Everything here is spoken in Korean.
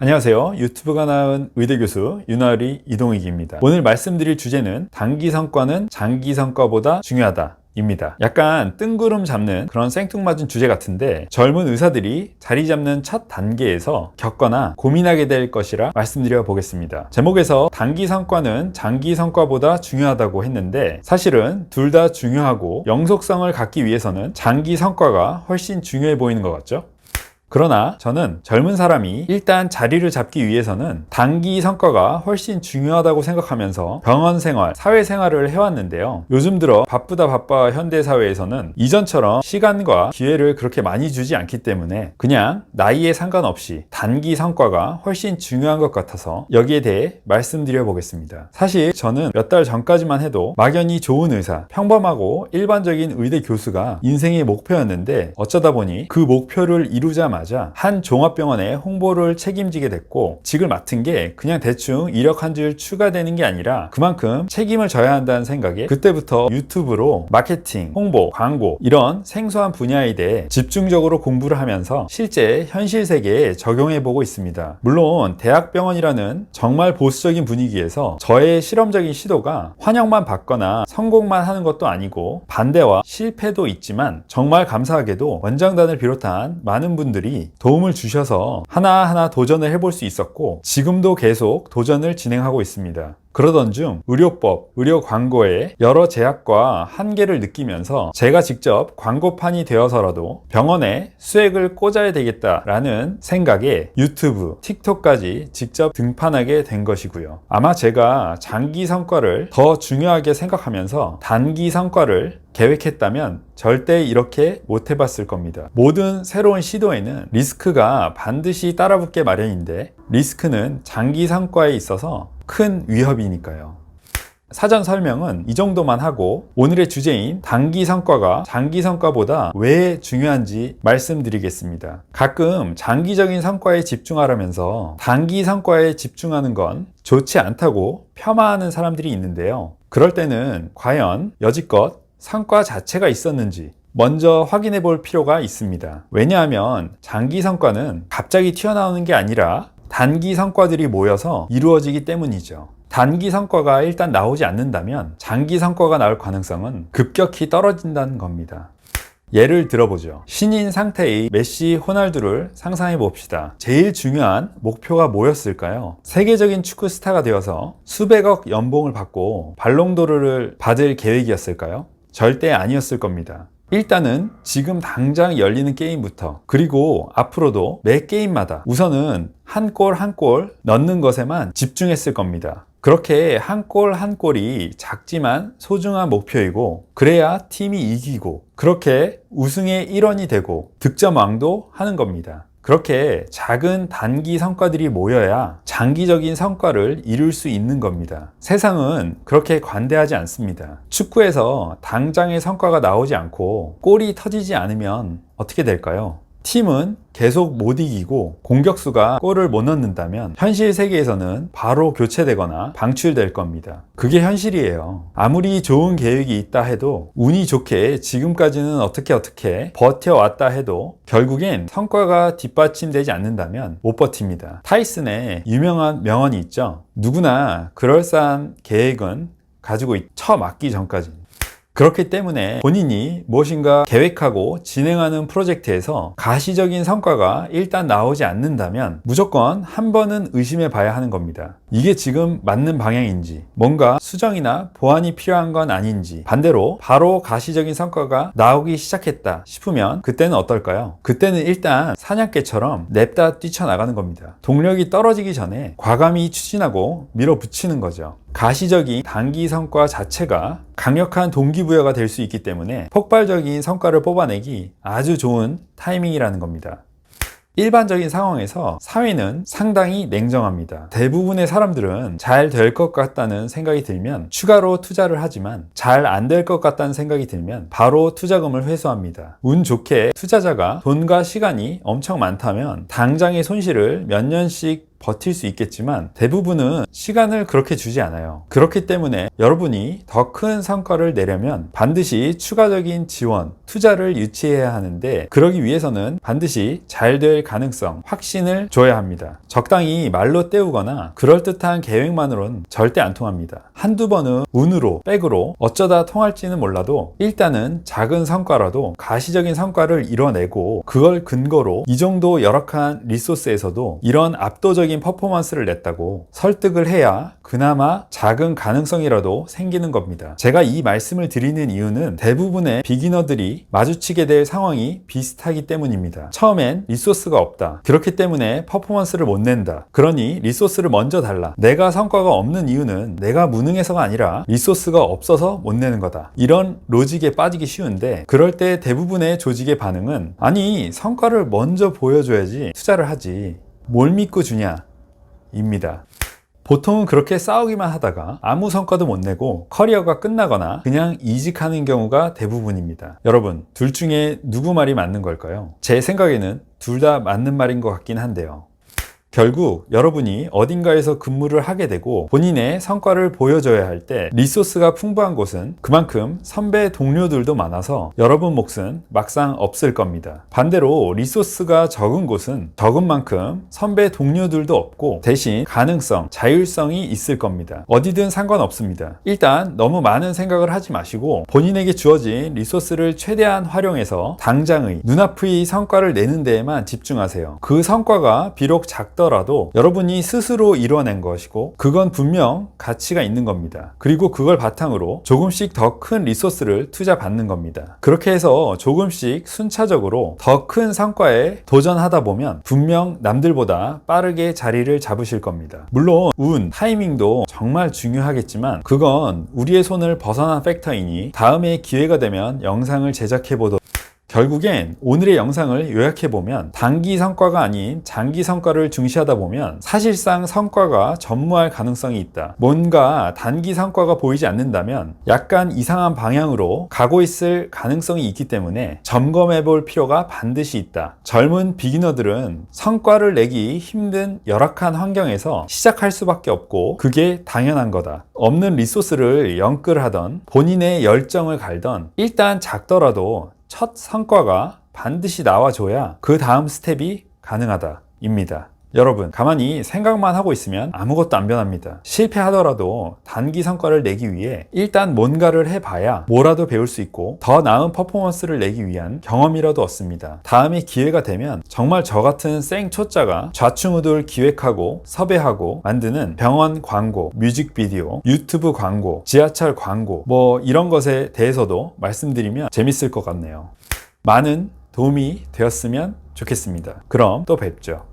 안녕하세요. 유튜브가 나은 의대교수 윤아리 이동익입니다. 오늘 말씀드릴 주제는 단기 성과는 장기 성과보다 중요하다 입니다. 약간 뜬구름 잡는 그런 생뚱맞은 주제 같은데 젊은 의사들이 자리 잡는 첫 단계에서 겪거나 고민하게 될 것이라 말씀드려 보겠습니다. 제목에서 단기 성과는 장기 성과보다 중요하다고 했는데 사실은 둘 다 중요하고 영속성을 갖기 위해서는 장기 성과가 훨씬 중요해 보이는 것 같죠? 그러나 저는 젊은 사람이 일단 자리를 잡기 위해서는 단기 성과가 훨씬 중요하다고 생각하면서 병원 생활, 사회 생활을 해왔는데요. 요즘 들어 바쁘다 현대사회에서는 이전처럼 시간과 기회를 그렇게 많이 주지 않기 때문에 그냥 나이에 상관없이 단기 성과가 훨씬 중요한 것 같아서 여기에 대해 말씀드려 보겠습니다. 사실 저는 몇 달 전까지만 해도 막연히 좋은 의사, 평범하고 일반적인 의대 교수가 인생의 목표였는데 어쩌다 보니 그 목표를 이루자마자 한 종합병원의 홍보를 책임지게 됐고 직을 맡은 게 그냥 대충 이력 한 줄 추가되는 게 아니라 그만큼 책임을 져야 한다는 생각에 그때부터 유튜브로 마케팅, 홍보, 광고 이런 생소한 분야에 대해 집중적으로 공부를 하면서 실제 현실 세계에 적용해 보고 있습니다. 물론 대학병원이라는 정말 보수적인 분위기에서 저의 실험적인 시도가 환영만 받거나 성공만 하는 것도 아니고 반대와 실패도 있지만 정말 감사하게도 원장단을 비롯한 많은 분들이 도움을 주셔서 하나하나 도전을 해볼 수 있었고 지금도 계속 도전을 진행하고 있습니다. 그러던 중 의료법, 의료 광고에 여러 제약과 한계를 느끼면서 제가 직접 광고판이 되어서라도 병원에 수익을 꽂아야 되겠다라는 생각에 유튜브, 틱톡까지 직접 등판하게 된 것이고요. 아마 제가 장기 성과를 더 중요하게 생각하면서 단기 성과를 계획했다면 절대 이렇게 못 해봤을 겁니다. 모든 새로운 시도에는 리스크가 반드시 따라붙게 마련인데 리스크는 장기 성과에 있어서 큰 위협이니까요. 사전 설명은 이 정도만 하고 오늘의 주제인 단기 성과가 장기 성과보다 왜 중요한지 말씀드리겠습니다. 가끔 장기적인 성과에 집중하라면서 단기 성과에 집중하는 건 좋지 않다고 폄하하는 사람들이 있는데요. 그럴 때는 과연 여지껏 성과 자체가 있었는지 먼저 확인해 볼 필요가 있습니다. 왜냐하면 장기 성과는 갑자기 튀어나오는 게 아니라 단기 성과들이 모여서 이루어지기 때문이죠. 단기 성과가 일단 나오지 않는다면 장기 성과가 나올 가능성은 급격히 떨어진다는 겁니다. 예를 들어보죠. 신인 상태의 메시, 호날두를 상상해 봅시다. 제일 중요한 목표가 뭐였을까요? 세계적인 축구 스타가 되어서 수백억 연봉을 받고 발롱도르를 받을 계획이었을까요? 절대 아니었을 겁니다. 일단은 지금 당장 열리는 게임부터 그리고 앞으로도 매 게임마다 우선은 한 골 한 골 넣는 것에만 집중했을 겁니다. 그렇게 한 골 한 골이 작지만 소중한 목표이고 그래야 팀이 이기고 그렇게 우승의 일원이 되고 득점왕도 하는 겁니다. 그렇게 작은 단기 성과들이 모여야 장기적인 성과를 이룰 수 있는 겁니다. 세상은 그렇게 관대하지 않습니다. 축구에서 당장의 성과가 나오지 않고 골이 터지지 않으면 어떻게 될까요? 팀은 계속 못 이기고 공격수가 골을 못 넣는다면 현실 세계에서는 바로 교체되거나 방출될 겁니다. 그게 현실이에요. 아무리 좋은 계획이 있다 해도 운이 좋게 지금까지는 어떻게 버텨왔다 해도 결국엔 성과가 뒷받침되지 않는다면 못 버팁니다. 타이슨의 유명한 명언이 있죠. 누구나 그럴싸한 계획은 가지고 처맞기 전까지. 그렇기 때문에 본인이 무엇인가 계획하고 진행하는 프로젝트에서 가시적인 성과가 일단 나오지 않는다면 무조건 한 번은 의심해 봐야 하는 겁니다. 이게 지금 맞는 방향인지, 뭔가 수정이나 보완이 필요한 건 아닌지, 반대로 바로 가시적인 성과가 나오기 시작했다 싶으면 그때는 어떨까요? 그때는 일단 사냥개처럼 냅다 뛰쳐나가는 겁니다. 동력이 떨어지기 전에 과감히 추진하고 밀어붙이는 거죠. 가시적인 단기 성과 자체가 강력한 동기부여가 될 수 있기 때문에 폭발적인 성과를 뽑아내기 아주 좋은 타이밍이라는 겁니다. 일반적인 상황에서 사회는 상당히 냉정합니다. 대부분의 사람들은 잘 될 것 같다는 생각이 들면 추가로 투자를 하지만 잘 안 될 것 같다는 생각이 들면 바로 투자금을 회수합니다. 운 좋게 투자자가 돈과 시간이 엄청 많다면 당장의 손실을 몇 년씩 버틸 수 있겠지만 대부분은 시간을 그렇게 주지 않아요. 그렇기 때문에 여러분이 더 큰 성과를 내려면 반드시 추가적인 지원, 투자를 유치해야 하는데, 그러기 위해서는 반드시 잘 될 가능성, 확신을 줘야 합니다. 적당히 말로 때우거나 그럴듯한 계획만으로는 절대 안 통합니다. 한두 번은 운으로, 백으로 어쩌다 통할지는 몰라도 일단은 작은 성과라도 가시적인 성과를 이뤄내고, 그걸 근거로 이 정도 열악한 리소스에서도 이런 압도적인 퍼포먼스를 냈다고 설득을 해야 그나마 작은 가능성이라도 생기는 겁니다. 제가 이 말씀을 드리는 이유는 대부분의 비기너들이 마주치게 될 상황이 비슷하기 때문입니다. 처음엔 리소스가 없다. 그렇기 때문에 퍼포먼스를 못 낸다. 그러니 리소스를 먼저 달라. 내가 성과가 없는 이유는 내가 무능해서가 아니라 리소스가 없어서 못 내는 거다. 이런 로직에 빠지기 쉬운데, 그럴 때 대부분의 조직의 반응은 아니, 성과를 먼저 보여줘야지 투자를 하지. 뭘 믿고 주냐? 입니다. 보통은 그렇게 싸우기만 하다가 아무 성과도 못 내고 커리어가 끝나거나 그냥 이직하는 경우가 대부분입니다. 여러분, 둘 중에 누구 말이 맞는 걸까요? 제 생각에는 둘 다 맞는 말인 것 같긴 한데요. 결국 여러분이 어딘가에서 근무를 하게 되고 본인의 성과를 보여줘야 할 때 리소스가 풍부한 곳은 그만큼 선배 동료들도 많아서 여러분 몫은 막상 없을 겁니다. 반대로 리소스가 적은 곳은 적은 만큼 선배 동료들도 없고 대신 가능성, 자율성이 있을 겁니다. 어디든 상관없습니다. 일단 너무 많은 생각을 하지 마시고 본인에게 주어진 리소스를 최대한 활용해서 당장의 눈앞의 성과를 내는 데에만 집중하세요. 그 성과가 비록 더라도 여러분이 스스로 이뤄낸 것이고 그건 분명 가치가 있는 겁니다. 그리고 그걸 바탕으로 조금씩 더 큰 리소스를 투자받는 겁니다. 그렇게 해서 조금씩 순차적으로 더 큰 성과에 도전하다 보면 분명 남들보다 빠르게 자리를 잡으실 겁니다. 물론 운, 타이밍도 정말 중요하겠지만 그건 우리의 손을 벗어난 팩터이니 다음에 기회가 되면 영상을 제작해 보도록. 결국엔 오늘의 영상을 요약해보면 단기 성과가 아닌 장기 성과를 중시하다 보면 사실상 성과가 전무할 가능성이 있다. 뭔가 단기 성과가 보이지 않는다면 약간 이상한 방향으로 가고 있을 가능성이 있기 때문에 점검해볼 필요가 반드시 있다. 젊은 비기너들은 성과를 내기 힘든 열악한 환경에서 시작할 수밖에 없고 그게 당연한 거다. 없는 리소스를 영끌하던 본인의 열정을 갈던 일단 작더라도 첫 성과가 반드시 나와줘야 그 다음 스텝이 가능하다 입니다. 여러분, 가만히 생각만 하고 있으면 아무것도 안 변합니다. 실패하더라도 단기 성과를 내기 위해 일단 뭔가를 해봐야 뭐라도 배울 수 있고 더 나은 퍼포먼스를 내기 위한 경험이라도 얻습니다. 다음에 기회가 되면 정말 저 같은 생초짜가 좌충우돌 기획하고 섭외하고 만드는 병원 광고, 뮤직비디오, 유튜브 광고, 지하철 광고 뭐 이런 것에 대해서도 말씀드리면 재밌을 것 같네요. 많은 도움이 되었으면 좋겠습니다. 그럼 또 뵙죠.